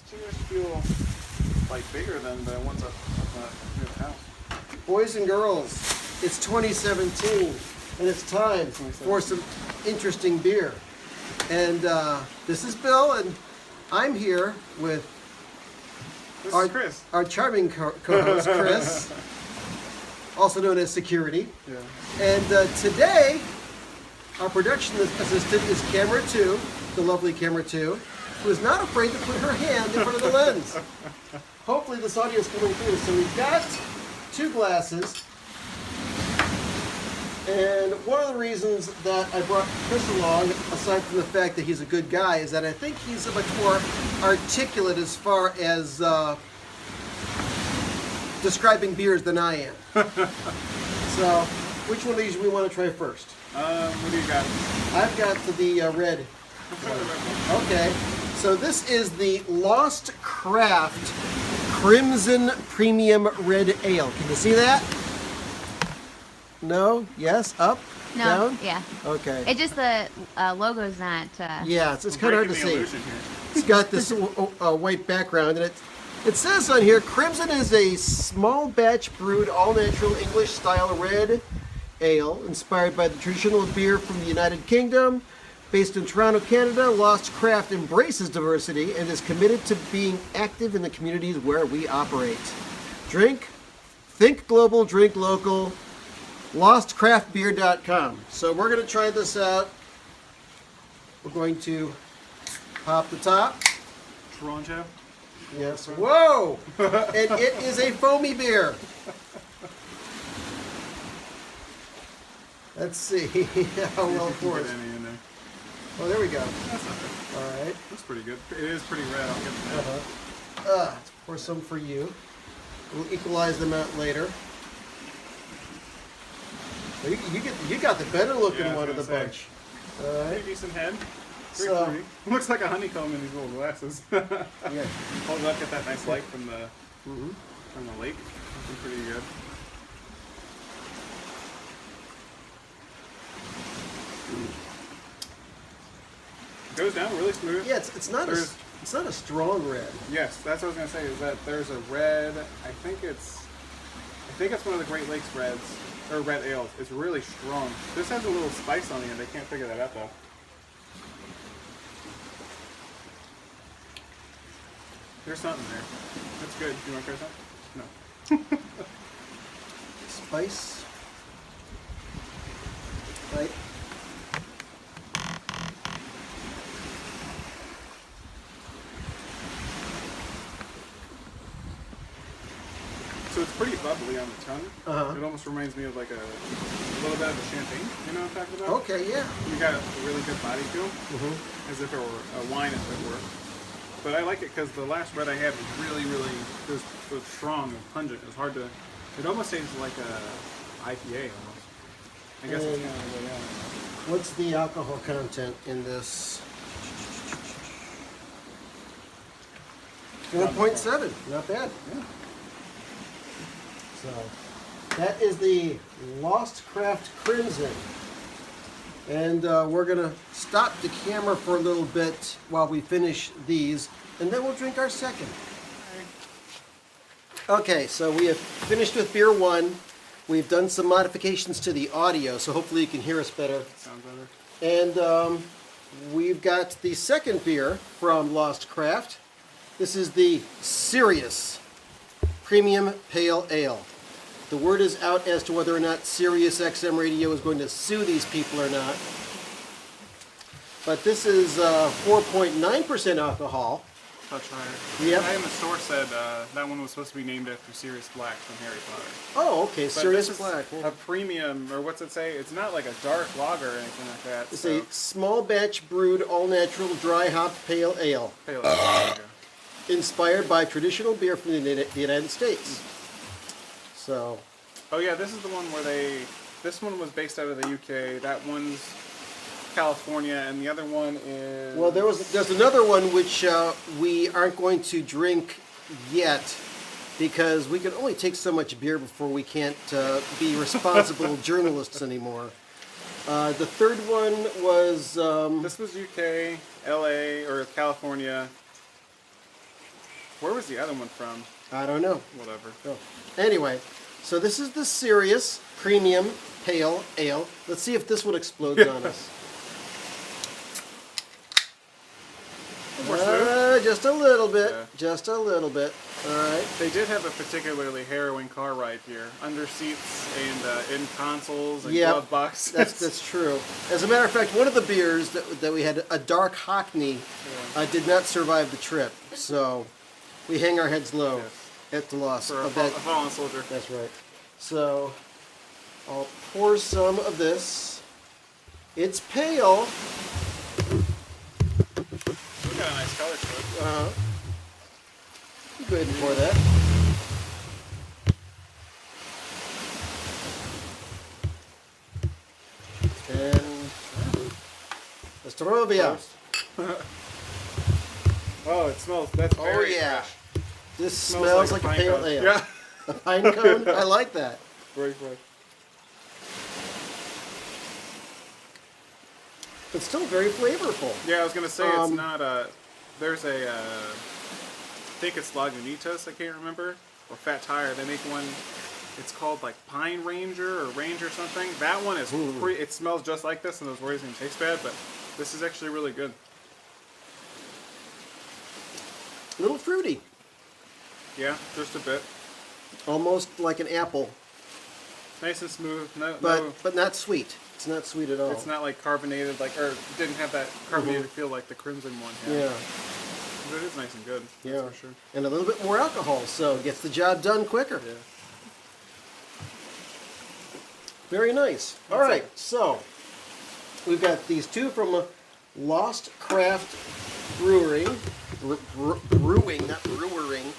These chairs feel like bigger than the ones up near the house. Boys and girls, it's 2017, and it's time for some interesting beer. And this is Bill, and I'm here with This is Chris. our charming co-host, Chris, also known as Security. Yeah. And today, our production assistant is Camera 2, the lovely Camera 2, who is not afraid to put her hand in front of the lens. Hopefully this audio is coming through. So we've got 2 glasses. And one of the reasons that I brought Chris along, aside from the fact that he's a good guy, is that I think he's a much more articulate as far as describing beers than I am. So, which one of these do we want to try first? What do you got? I've got the red. Let's try the red one. Okay, so this is the Lost Craft Crimson Premium Red Ale. Can you see that? No? Yes? Up? No, Down? yeah. Okay. It just the logo's not. Yeah, it's kind of hard to Breaking the see. illusion here. It's got this white background, and it says on here, Crimson is a small batch brewed all-natural English-style red ale inspired by the traditional beer from the United Kingdom. Based in Toronto, Canada, Lost Craft embraces diversity and is committed to being active in the communities where we operate. Think global, drink local. LostCraftBeer.com. So we're going to try this out. We're going to pop the top. Toronto. Yes. Whoa! And it is a foamy beer. Let's see how well it pours. Get any in there. Oh, there we go. That's not bad. All right. That's pretty good. It is pretty red. I'll get that. Let's pour some for you. We'll equalize them out later. Well, you got the better looking Yeah, I was one of the gonna bunch. All right. Pretty decent head. Very So- pretty. Looks like a honeycomb in these little glasses. Yeah. Hold up, get that nice light from the lake. Looking pretty good. Goes down really smooth. Yeah, it's not a strong red. Yes, that's what I was gonna say. Is that there's a red? I think it's one of the Great Lakes reds or red ales. It's really strong. This has a little spice on the end. I can't figure that out though. There's something there. That's good. Do you want to try some? No. Spice. Right. So it's pretty bubbly on the tongue. Uh-huh. It almost reminds me of like a little bit of a champagne. You know what I'm talking about? Okay, yeah. You got a really good body feel, as if it were a wine, if it were. But I like it because the last red I had was really, it was strong and pungent. It was hard to. It almost tastes like a IPA almost. I guess it's kind of the way out. What's the alcohol content in this? 4.7. Not bad. Yeah. So that is the Lost Craft Crimson. And we're going to stop the camera for a little bit while we finish these, and then we'll drink our second. Okay, so we have finished with beer 1. We've done some modifications to the audio, so hopefully you can hear us better. Sounds better. And we've got the second beer from Lost Craft. This is the Sirius Premium Pale Ale. The word is out as to whether or not Sirius XM Radio is going to sue these people or not. But this is 4.9% alcohol. Touch higher. Yep. The guy in the store said that one was supposed to be named after Sirius Black from Harry Potter. Oh, okay, But Sirius this is Black. a premium, or what's it say? It's not like a dark lager or anything like that. It's so. a small batch brewed all natural dry hop pale ale, Pale ale. There you go. inspired by traditional beer from the United States. So, Oh yeah, this is the one where this one was based out of the UK. That one's California, and the other one is. well, there's another one which we aren't going to drink yet because we can only take so much beer before we can't be responsible journalists anymore. The third one was... This was UK, LA, or California. Where was the other one from? I don't know. Whatever. Oh. Anyway, so this is the Sirius Premium Pale Ale. Let's see if this one explodes on us. More smooth. Just a little bit. Yeah. Just a little bit. All right. They did have a particularly harrowing car ride here. Under seats and in consoles and Yeah, glove boxes. That's true. As a matter of fact, one of the beers that we had, a dark Hockney, did not survive the trip. So we hang our heads low at the loss For a of that. fallen soldier. That's right. So I'll pour some of this. It's pale. We got a nice color to it. Uh-huh. Go ahead and pour that. And Ostrovia. Oh, it smells. That's very yeah. fresh. This smells like a pine pale cone. ale. Yeah. A pine cone? I like that. Very fresh. But still very flavorful. Yeah, I was gonna say it's Um, not a. There's a. I think it's Lagunitas. I can't remember. Or Fat Tire. They make one. It's called like Pine Ranger or Ranger something. That one is. It smells just like this, and I was worried it's gonna taste bad, but this is actually really good. A little fruity. Yeah, just a bit. Almost like an apple. Nice and smooth. But not sweet. It's not sweet at all. It's not like carbonated, or didn't have that carbonated feel like the Crimson one had. Yeah. But it is nice and good. Yeah. That's for sure. And a little bit more alcohol, so it gets the job done quicker. Yeah. Very nice. All right, so we've got these two from Lost Craft Brewery. Brewing, not brewering.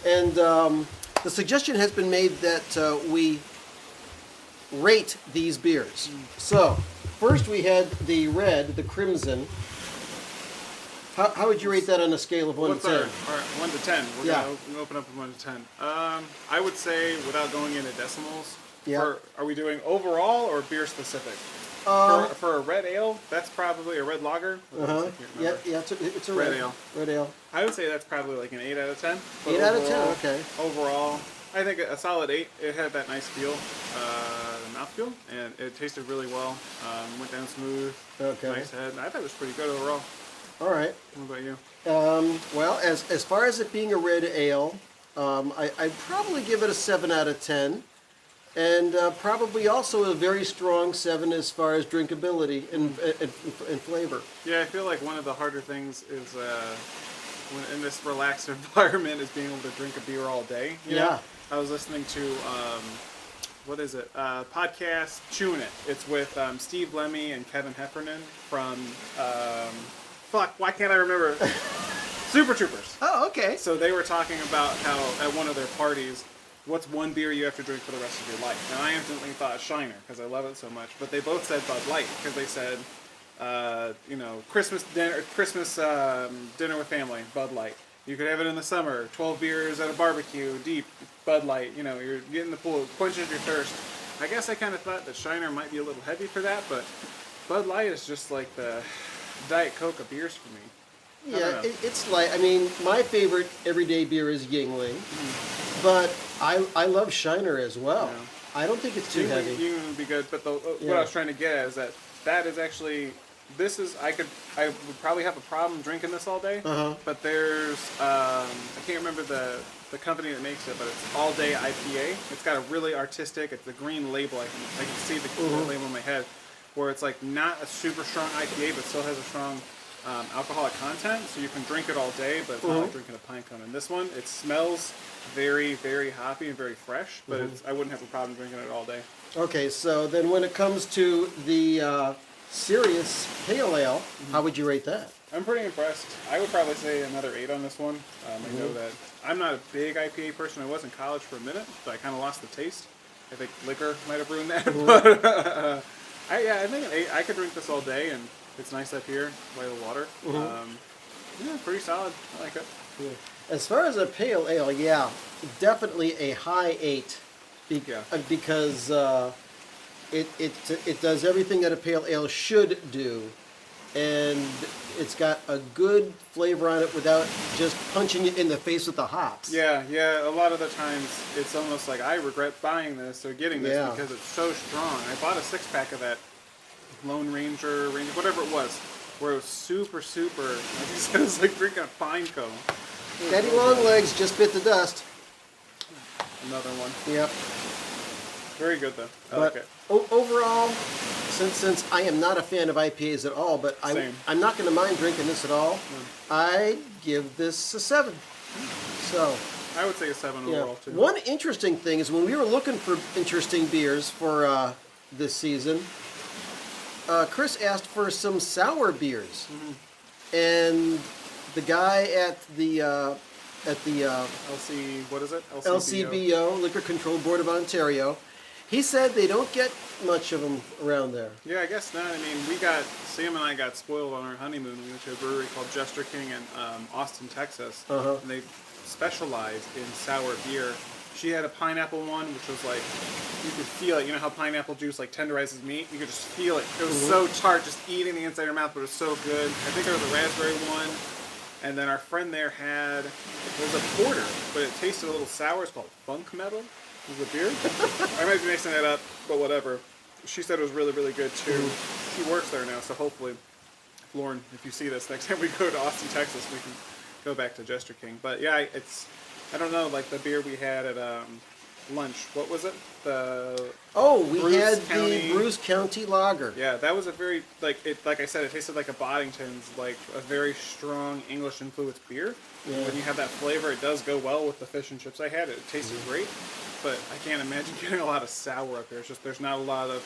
And the suggestion has been made that we rate these beers. So, first we had the red, the Crimson. How would you rate that on a scale of 1 What's to 10? our 1 to 10? We're Yeah. gonna open up with 1 to 10. I would say, without going into decimals, Yeah. are we doing overall or beer specific? For a red ale, that's probably a red lager. Uh-huh. I can't Yeah, remember. it's a Red red ale. Red ale. I would say that's probably like an 8 out of 10. But 8 out of 10, overall- okay. Overall, I think a solid 8. It had that nice feel, the mouthfeel, and it tasted really well. Went down smooth. Okay. Nice head. I thought it was pretty good overall. All right. What about you? Well, as far as it being a red ale, I'd probably give it a 7 out of 10. And probably also a very strong 7 as far as drinkability and flavor. Yeah, I feel like one of the harder things is when in this relaxed environment is being able to drink a beer all day. You know? I was listening to what is it? Podcast Chewing It. It's with Steve Lemmy and Kevin Heffernan from why can't I remember? Super Troopers. Oh, okay. So they were talking about how at one of their parties, what's one beer you have to drink for the rest of your life? And I instantly thought Shiner because I love it so much. But they both said Bud Light because they said, Christmas dinner with family, Bud Light. You could have it in the summer, 12 beers at a barbecue, deep, Bud Light. You're getting the pool, it quenches your thirst. I guess I kind of thought that Shiner might be a little heavy for that, but Bud Light is just like the Diet Coke of beers for me. Yeah, it's light. I mean, my favorite everyday beer is Yingling, but I love Shiner as well. Yeah. I don't think it's too heavy. Yingling would be good, but what I was trying to get at is that is actually, I would probably have a problem drinking this all day, but there's, I can't remember the company that makes it, but it's All Day IPA. It's got a really artistic, it's the green label, I can see the label in my head, where it's like not a super strong IPA, but still has a strong alcoholic content, so you can drink it all day, but it's not like drinking a pine cone. And this one, it smells very, very hoppy and very fresh, but I wouldn't have a problem drinking it all day. Okay, so then when it comes to the Sirius Pale Ale, how would you rate that? I'm pretty impressed. I would probably say another 8 on this one. I know that I'm not a big IPA person. I was in college for a minute, but I kind of lost the taste. I think liquor might have ruined that. But I think an 8. I could drink this all day, and it's nice up here by the water. Yeah, pretty solid. I like it. Yeah. As far as a pale ale, definitely a high 8, because it does everything that a pale ale should do, and it's got a good flavor on it without just punching you in the face with the hops. Yeah, yeah. A lot of the times, it's almost like I regret buying this or getting this Yeah. because it's so strong. I bought a 6-pack of that Lone Ranger, whatever it was, where it was super, super. Like you said, it was like drinking a pine cone. Daddy Longlegs just bit the dust. Another one. Yep. Very good though. I But like it. overall, since I am not a fan of IPAs at all, but Same. I'm not going to mind drinking this at all, I give this a 7. So, I would say a 7 yeah. overall too. One interesting thing is when we were looking for interesting beers for this season, Chris asked for some sour beers, and the guy at the LC, what is it? LCBO, Liquor Control Board of Ontario, he said they don't get much of them around there. Yeah, I guess not. I mean, Sam and I got spoiled on our honeymoon. We went to a brewery called Jester King in Austin, Texas. Uh-huh. And they specialize in sour beer. She had a pineapple one, which was like, you could feel it. You know how pineapple juice like tenderizes meat? You could just feel it. It was so tart, just eating the inside of your mouth, but it was so good. I think there was a raspberry one. And then our friend there had, it was a porter, but it tasted a little sour. It's called Funk Metal. Is it beer? I might be mixing that up, but whatever. She said it was really, really good too. She works there now, so hopefully, Lauren, if you see this next time we go to Austin, Texas, we can go back to Jester King. But yeah, I don't know, like the beer we had at lunch. What was it? We Bruce had County. the Bruce County Lager. Yeah, that was a very, like I said, it tasted like a Boddington's, like a very strong English influenced beer. Yeah. When you have that flavor, it does go well with the fish and chips I had. It tasted great, but I can't imagine getting a lot of sour up there. It's just, there's not a lot of,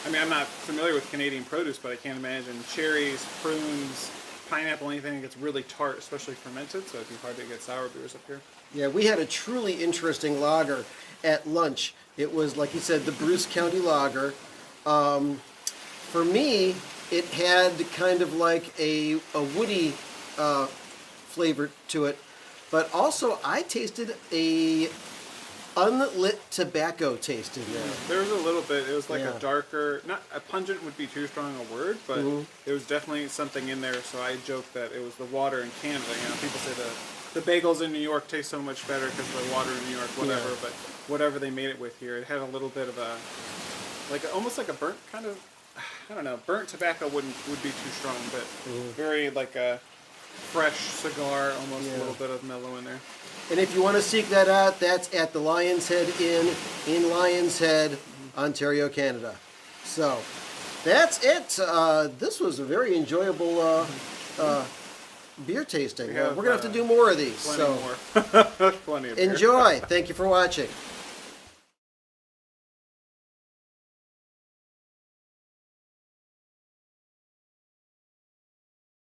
I mean, I'm not familiar with Canadian produce, but I can't imagine cherries, prunes, pineapple, anything that gets really tart, especially fermented, so it'd be hard to get sour beers up here. Yeah, we had a truly interesting lager at lunch. It was, like you said, the Bruce County Lager. For me, it had kind of like a woody flavor to it, but also I tasted a unlit tobacco taste in there. There was a little bit, it was like Yeah. a darker, not a pungent would be too strong a word, but there was definitely something in there, so I joked that it was the water in Canada. You know, people say the bagels in New York taste so much better because of the water in New York, whatever, Yeah. but whatever they made it with here, it had a little bit of a, like almost like a burnt kind of, I don't know, burnt tobacco would be too strong, but very like a fresh cigar, almost Yeah. a little bit of mellow in there. And if you want to seek that out, that's at the Lion's Head Inn in Lion's Head, Ontario, Canada. So, that's it. This was a very enjoyable beer tasting. We have, We're going to have to do more of these. Plenty So, more. Plenty of beer. enjoy. Thank you for watching.